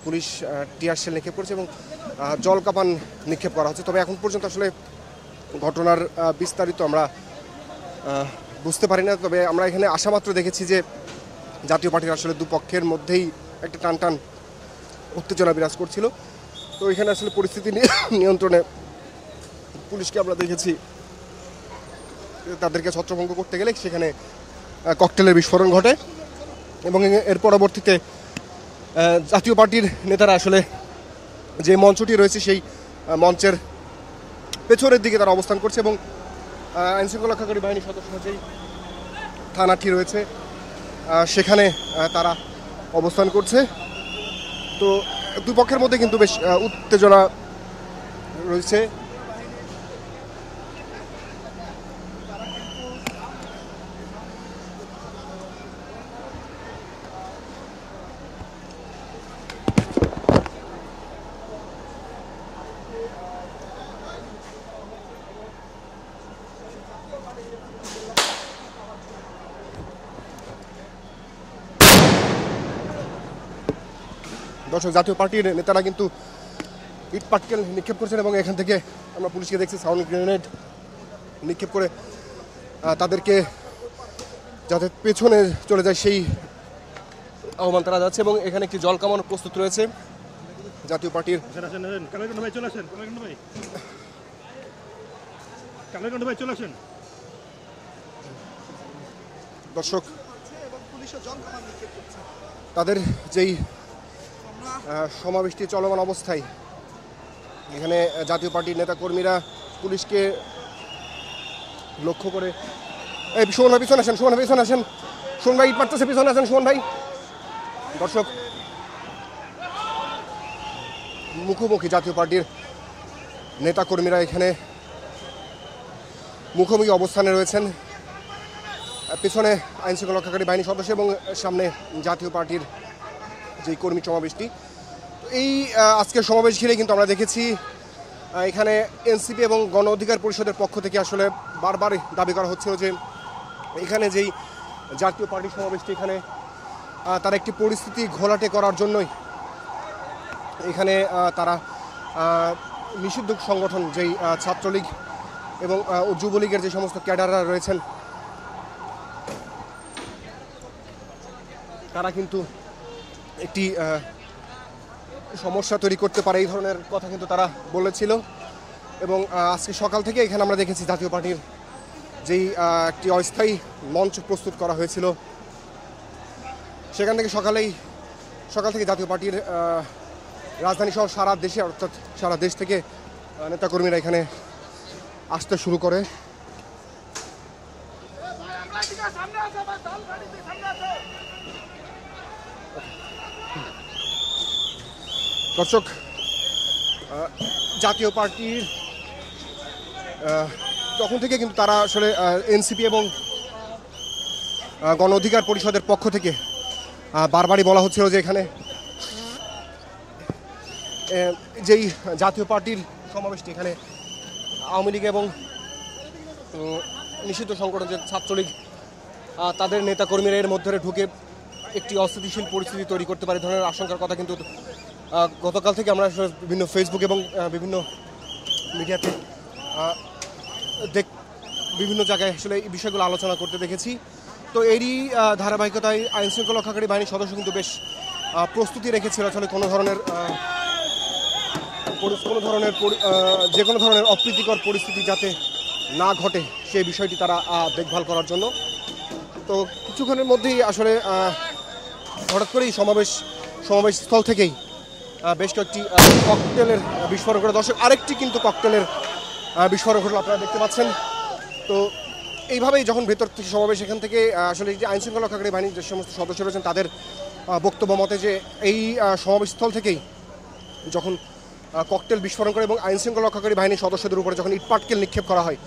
Police tear shell নিক্ষেপ করেছে এবং জলকামান নিক্ষেপ করা হচ্ছে। তবে এখন পর্যন্ত আসলে ঘটনার বিস্তারিত আমরা বুঝতে পারি না। তবে আমরা এখানে আসা মাত্র দেখেছি যে জাতীয় পার্টির আসলে দুপক্ষের মধ্যেই একটা টানটান উত্তেজনা বিরাজ করছিল। তো এখানে আসলে পরিস্থিতি নিয়ন্ত্রণে পুলিশকে আমরা দেখেছি তাদেরকে ছত্রভঙ্গ করতে গেলে সেখানে ককটেলের বিস্ফোরণ ঘটে এবং এর পরবর্তীতে জাতীয় পার্টির নেতারা আসলে যে মঞ্চটি রয়েছে সেই মঞ্চের পেছনের দিকে তারা অবস্থান করছে এবং আইনশৃঙ্খলা রক্ষাকারী বাহিনীর সদস্য যেই থানাটি রয়েছে সেখানে তারা অবস্থান করছে। তো দুই পক্ষের মধ্যে কিন্তু বেশ উত্তেজনা রয়েছে। দর্শক, জাতীয় পার্টির নেতারা কিন্তু ইট পাটকেল নিক্ষেপ করছেন এবং এখান থেকে আমরা পুলিশকে দেখছি সাউন্ড গ্রেনেড নিক্ষেপ করে তাদেরকে যাতে পেছনে চলে যায় সেই আহ্বান তারা যাচ্ছে এবং এখানে একটি জল কামান প্রস্তুত রয়েছে জাতীয় পার্টির। দর্শক, তাদের যেই সমাবেশটি চলমান অবস্থায় এখানে জাতীয় পার্টির নেতাকর্মীরা পুলিশকে লক্ষ্য করে সুমন ভাই পিছনে আসেন, সুমন ভাই পিছনে আসেন, সুমন ভাই ইট পারতেছে, পিছনে আসেন সুমন ভাই। দর্শক, মুখোমুখি জাতীয় পার্টির নেতাকর্মীরা এখানে মুখোমুখি অবস্থানে রয়েছেন। পিছনে আইনশৃঙ্খলা রক্ষাকারী বাহিনীর সদস্য এবং সামনে জাতীয় পার্টির যে কর্মী সমাবেশটি। এই আজকের সমাবেশ ঘিরে কিন্তু আমরা দেখেছি এখানে এনসিপি এবং গণ অধিকার পরিষদের পক্ষ থেকে আসলে বারবার দাবি করা হচ্ছিল যে এখানে যেই জাতীয় পার্টির সমাবেশটি এখানে তারা একটি পরিস্থিতি ঘোলাটে করার জন্যই এখানে তারা নিষিদ্ধ সংগঠন যেই ছাত্রলীগ এবং যুবলীগের যে সমস্ত ক্যাডাররা রয়েছেন তারা কিন্তু একটি সমস্যা তৈরি করতে পারে এই ধরনের কথা কিন্তু তারা বলেছিল। এবং আজকে সকাল থেকে এখানে আমরা দেখেছি জাতীয় পার্টির যেই একটি অস্থায়ী মঞ্চ প্রস্তুত করা হয়েছিল সেখান থেকে সকাল থেকে জাতীয় পার্টির রাজধানী সহ সারা দেশে অর্থাৎ সারা দেশ থেকে নেতাকর্মীরা এখানে আসতে শুরু করে। দর্শক, জাতীয় পার্টির তখন থেকে কিন্তু তারা আসলে এনসিপি এবং গণ অধিকার পরিষদের পক্ষ থেকে বারবারই বলা হচ্ছিল যে এখানে যেই জাতীয় পার্টির সমাবেশটি এখানে আওয়ামী লীগ এবং নিষিদ্ধ সংগঠন যে ছাত্রলীগ তাদের নেতাকর্মীরা এর মধ্যে ঢুকে একটি অস্থিতিশীল পরিস্থিতি তৈরি করতে পারে ধরনের আশঙ্কার কথা কিন্তু গতকাল থেকে আমরা বিভিন্ন ফেসবুক এবং বিভিন্ন মিডিয়াতে বিভিন্ন জায়গায় আসলে এই বিষয়গুলো আলোচনা করতে দেখেছি। তো এরই ধারাবাহিকতায় আইনশৃঙ্খলা রক্ষাকারী বাহিনীর সদস্য কিন্তু বেশ প্রস্তুতি রেখেছিল আসলে কোনো ধরনের যে কোনো ধরনের অপ্রীতিকর পরিস্থিতি যাতে না ঘটে সেই বিষয়টি তারা দেখভাল করার জন্য। তো কিছুক্ষণের মধ্যেই আসলে হঠাৎ করেই সমাবেশস্থল থেকেই বেশ কয়েকটি ককটেলের বিস্ফোরণ করে। দর্শক, আরেকটি কিন্তু ককটেলের বিস্ফোরণ ঘটল আপনারা দেখতে পাচ্ছেন। তো এইভাবেই যখন ভেতর থেকে সমাবেশ এখান থেকে আসলে যে আইনশৃঙ্খলা রক্ষাকারী বাহিনীর যে সমস্ত সদস্য রয়েছেন তাদের বক্তব্য মতে যে এই সমাবেশস্থল থেকেই যখন ককটেল বিস্ফোরণ করে এবং আইনশৃঙ্খলা রক্ষাকারী বাহিনীর সদস্যদের উপরে যখন ইটপাটকেল নিক্ষেপ করা হয়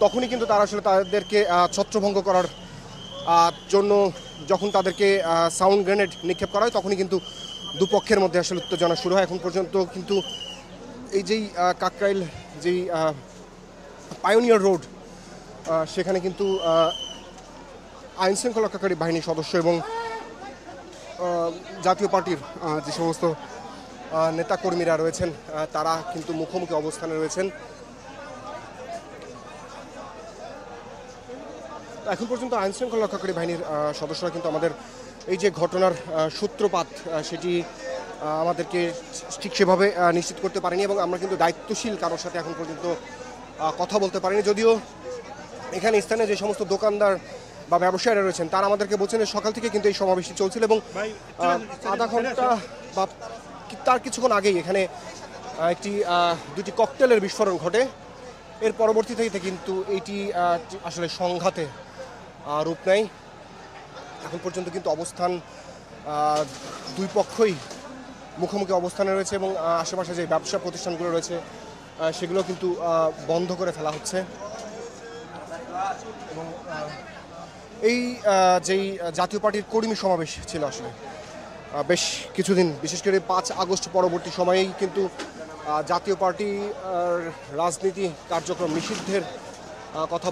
তখনই কিন্তু তারা আসলে তাদেরকে ছত্রভঙ্গ করার জন্য যখন তাদেরকে সাউন্ড গ্রেনেড নিক্ষেপ করা হয় তখনই কিন্তু দুপক্ষের মধ্যে আসলে উত্তেজনা শুরু হয়। এখন পর্যন্ত কিন্তু এই যেই কাকরাইল যেই পায়োনিয়ার রোড সেখানে কিন্তু আইনশৃঙ্খলা রক্ষাকারী বাহিনীর সদস্য এবং জাতীয় পার্টির যে সমস্ত নেতাকর্মীরা রয়েছেন তারা কিন্তু মুখোমুখি অবস্থানে রয়েছেন। এখন পর্যন্ত আইনশৃঙ্খলা রক্ষাকারী বাহিনীর সদস্যরা কিন্তু আমাদের এই যে ঘটনার সূত্রপাত সেটি আমাদেরকে ঠিক সেভাবে নিশ্চিত করতে পারেনি, এবং আমরা কিন্তু দায়িত্বশীল কারোর সাথে এখন পর্যন্ত কথা বলতে পারিনি। যদিও এখানে স্থানীয় যে সমস্ত দোকানদার বা ব্যবসায়ীরা রয়েছেন তারা আমাদেরকে বলছেন যে সকাল থেকে কিন্তু এই সমাবেশটি চলছিল, এবং আধা ঘন্টা বা তার কিছুক্ষণ আগেই এখানে দুটি ককটেলের বিস্ফোরণ ঘটে। এর পরবর্তী থেকে কিন্তু এটি আসলে সংঘাতে রূপ নেয়। এখন পর্যন্ত কিন্তু অবস্থান দুই পক্ষই মুখোমুখি অবস্থানে রয়েছে, এবং আশেপাশে যে ব্যবসা প্রতিষ্ঠানগুলো রয়েছে সেগুলো কিন্তু বন্ধ করে ফেলা হচ্ছে। এবং এই যেই জাতীয় পার্টির কর্মী সমাবেশ ছিল আসলে বেশ কিছুদিন, বিশেষ করে 5 আগস্ট পরবর্তী সময়েই কিন্তু জাতীয় পার্টি রাজনীতি কার্যক্রম নিষিদ্ধের কথা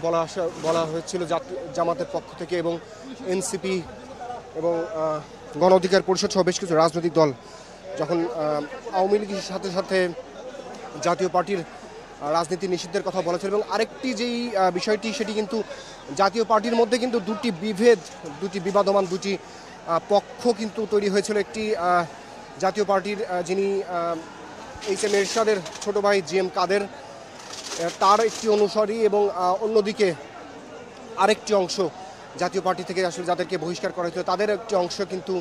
বলা হয়েছিল জামাতের পক্ষ থেকে, এবং এনসিপি এবং গণ অধিকার পরিষদ সহ বেশ কিছু রাজনৈতিক দল যখন আওয়ামী লীগের সাথে সাথে জাতীয় পার্টির রাজনীতি নিষিদ্ধের কথা বলেছিল। এবং আরেকটি যেই বিষয়টি সেটি কিন্তু জাতীয় পার্টির মধ্যে কিন্তু দুটি বিবাদমান দুটি পক্ষ কিন্তু তৈরি হয়েছিল। একটি জাতীয় পার্টির যিনি এইচ.এম. এরশাদের ছোট ভাই জি.এম. কাদের, তার একটি অনুসারী, এবং অন্যদিকে আরেকটি অংশ জাতীয় পার্টি থেকে আসলে যাদেরকে বহিষ্কার করা হয়েছিল তাদের একটি অংশ কিন্তু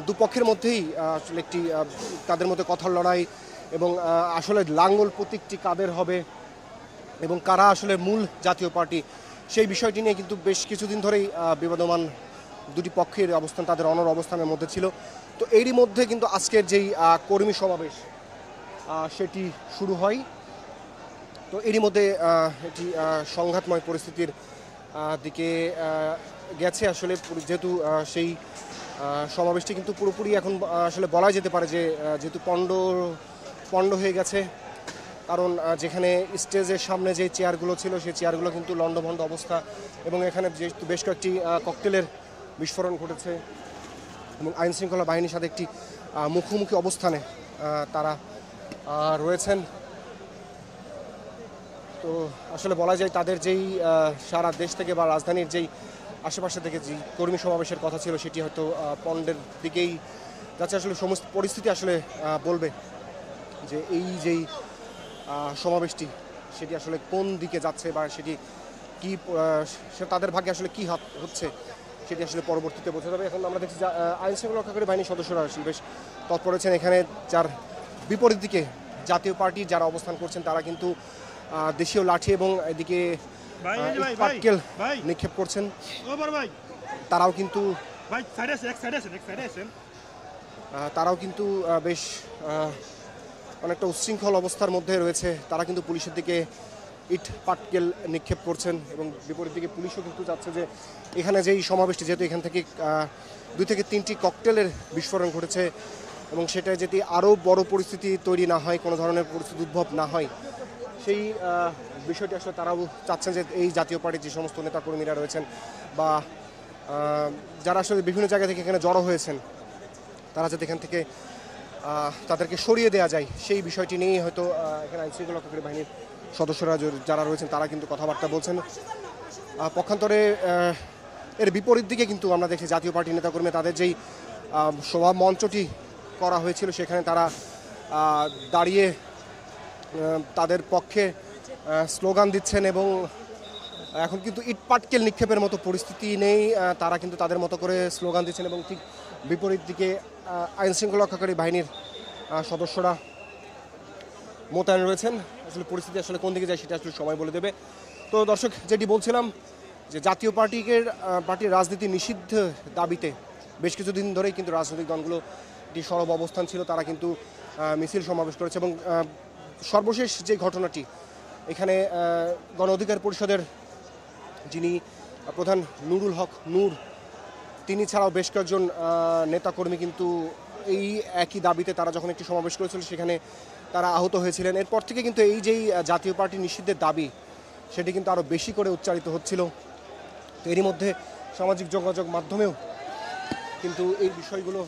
দুপক্ষের মধ্যেই আসলে তাদের মধ্যে কথার লড়াই, এবং আসলে লাঙ্গল প্রতীকটি কাদের হবে এবং কারা আসলে মূল জাতীয় পার্টি সেই বিষয়টি নিয়ে কিন্তু বেশ কিছুদিন ধরেই বিবাদমান দুটি পক্ষের অবস্থান তাদের অনড় অবস্থানের মধ্যে ছিল। তো এরই মধ্যে কিন্তু আজকের যেই কর্মী সমাবেশ সেটি শুরু হয়। তো এরই মধ্যে এটি সংঘাতময় পরিস্থিতির দিকে গেছে আসলে, যেহেতু সেই সমাবেশটি কিন্তু পুরোপুরি এখন আসলে বলা যেতে পারে যে যেহেতু পণ্ড হয়ে গেছে, কারণ যেখানে স্টেজের সামনে যে চেয়ারগুলো ছিল সেই চেয়ারগুলো কিন্তু লণ্ডভণ্ড অবস্থা, এবং এখানে যেহেতু বেশ কয়েকটি ককটেলের বিস্ফোরণ ঘটেছে, এবং আইনশৃঙ্খলা বাহিনীর সাথে একটি মুখোমুখি অবস্থানে তারা রয়েছেন। তো আসলে বলা যায় তাদের যেই সারা দেশ থেকে বা রাজধানীর যেই আশেপাশে থেকে যে কর্মী সমাবেশের কথা ছিল সেটি হয়তো পণ্ডের দিকেই যাচ্ছে। আসলে সমস্ত পরিস্থিতি আসলে বলবে যে এই যেই সমাবেশটি সেটি আসলে কোন দিকে যাচ্ছে বা সেটি কি তাদের ভাগ্যে আসলে কি হচ্ছে সেটি আসলে পরবর্তীতে বোঝা যাবে। এখন আমরা দেখছি যে আইনশৃঙ্খলা রক্ষাকারী বাহিনীর সদস্যরা আসলে বেশ তৎপর রয়েছেন। এখানে যার বিপরীত দিকে জাতীয় পার্টি যারা অবস্থান করছেন তারা কিন্তু দেশীয় লাঠি এবং এদিকে পাটকেল নিক্ষেপ করছেন। তারাও কিন্তু বেশ অনেকটা উচ্ছৃঙ্খল অবস্থার মধ্যে রয়েছে। তারা কিন্তু পুলিশের দিকে ইট পাটকেল নিক্ষেপ করছেন, এবং বিপরীত দিকে পুলিশও কিন্তু যাচ্ছে যে এখানে যেই সমাবেশটি, যেহেতু এখান থেকে 2 থেকে 3টি ককটেলের বিস্ফোরণ ঘটেছে, এবং সেটা যদি আরও বড় পরিস্থিতি তৈরি না হয়, কোনো ধরনের পরিস্থিতি উদ্ভব না হয়, সেই বিষয়টি আসলে তারাও চাচ্ছেন যে এই জাতীয় পার্টির যে সমস্ত নেতাকর্মীরা রয়েছেন বা যারা আসলে বিভিন্ন জায়গা থেকে এখানে জড়ো হয়েছেন তারা যাতে এখান থেকে তাদেরকে সরিয়ে দেওয়া যায় সেই বিষয়টি নিয়েই হয়তো এখানে আইনশৃঙ্খলা রক্ষাকারী বাহিনীর সদস্যরা যারা রয়েছেন তারা কিন্তু কথাবার্তা বলছেন। পক্ষান্তরে এর বিপরীত দিকে কিন্তু আমরা দেখছি জাতীয় পার্টির নেতাকর্মী তাদের যেই সভা মঞ্চটি করা হয়েছিল সেখানে তারা দাঁড়িয়ে তাদের পক্ষে স্লোগান দিচ্ছেন, এবং এখন কিন্তু ইট পাটকেল নিক্ষেপের মতো পরিস্থিতি নেই, তারা কিন্তু তাদের মতো করে স্লোগান দিচ্ছেন, এবং ঠিক বিপরীত দিকে আইনশৃঙ্খলা রক্ষাকারী বাহিনীর সদস্যরা মোতায়েন রয়েছেন। আসলে পরিস্থিতি আসলে কোন দিকে যায় সেটা আসলে সময় বলে দেবে। তো দর্শক, যেটি বলছিলাম যে জাতীয় পার্টির রাজনীতি নিষিদ্ধ দাবিতে বেশ কিছুদিন ধরেই কিন্তু রাজনৈতিক দলগুলো একটি সরব অবস্থান ছিল, তারা কিন্তু মিছিল সমাবেশ করেছে। এবং সর্বশেষ যে ঘটনাটি এখানে গণ অধিকার পরিষদের যিনি প্রধান নুরুল হক নূর, তিনি ছাড়াও বেশ কয়েকজন নেতাকর্মী কিন্তু এই একই দাবিতে তারা যখন একটি সমাবেশ করেছিল সেখানে তারা আহত হয়েছিলেন। এরপর থেকে কিন্তু এই যেই জাতীয় পার্টি নিষিদ্ধের দাবি সেটি কিন্তু আরও বেশি করে উচ্চারিত হচ্ছিল। তো এরই মধ্যে সামাজিক যোগাযোগ মাধ্যমেও কিন্তু এই বিষয়গুলো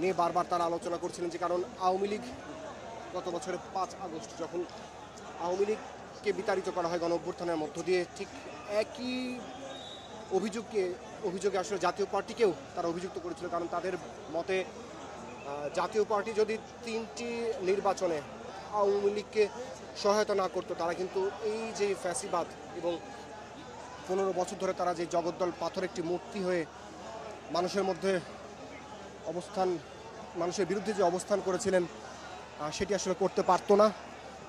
নিয়ে বারবার তারা আলোচনা করছিলেন, যে কারণ আওয়ামী লীগ গত বছরের 5 আগস্ট যখন আওয়ামী লীগকে বিতাড়িত করা হয় গণ অভ্যুত্থানের মধ্য দিয়ে, ঠিক একই অভিযোগে আসলে জাতীয় পার্টিকেও তারা অভিযুক্ত করেছিল। কারণ তাদের মতে জাতীয় পার্টি যদি 3টি নির্বাচনে আওয়ামী লীগকে সহায়তা না করতো, তারা কিন্তু এই যে ফ্যাসিবাদ এবং 15 বছর ধরে তারা যে জগদ্দল পাথর একটি মূর্তি হয়ে মানুষের মধ্যে মানুষের বিরুদ্ধে যে অবস্থান করেছিলেন সেটি আসলে করতে পারতো না।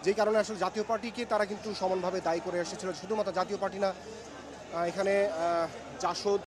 যেই কারণে আসলে জাতীয় পার্টিকে তারা কিন্তু সমানভাবে দায়ী করে এসেছিল। শুধুমাত্র জাতীয় পার্টি না, এখানে জাসদ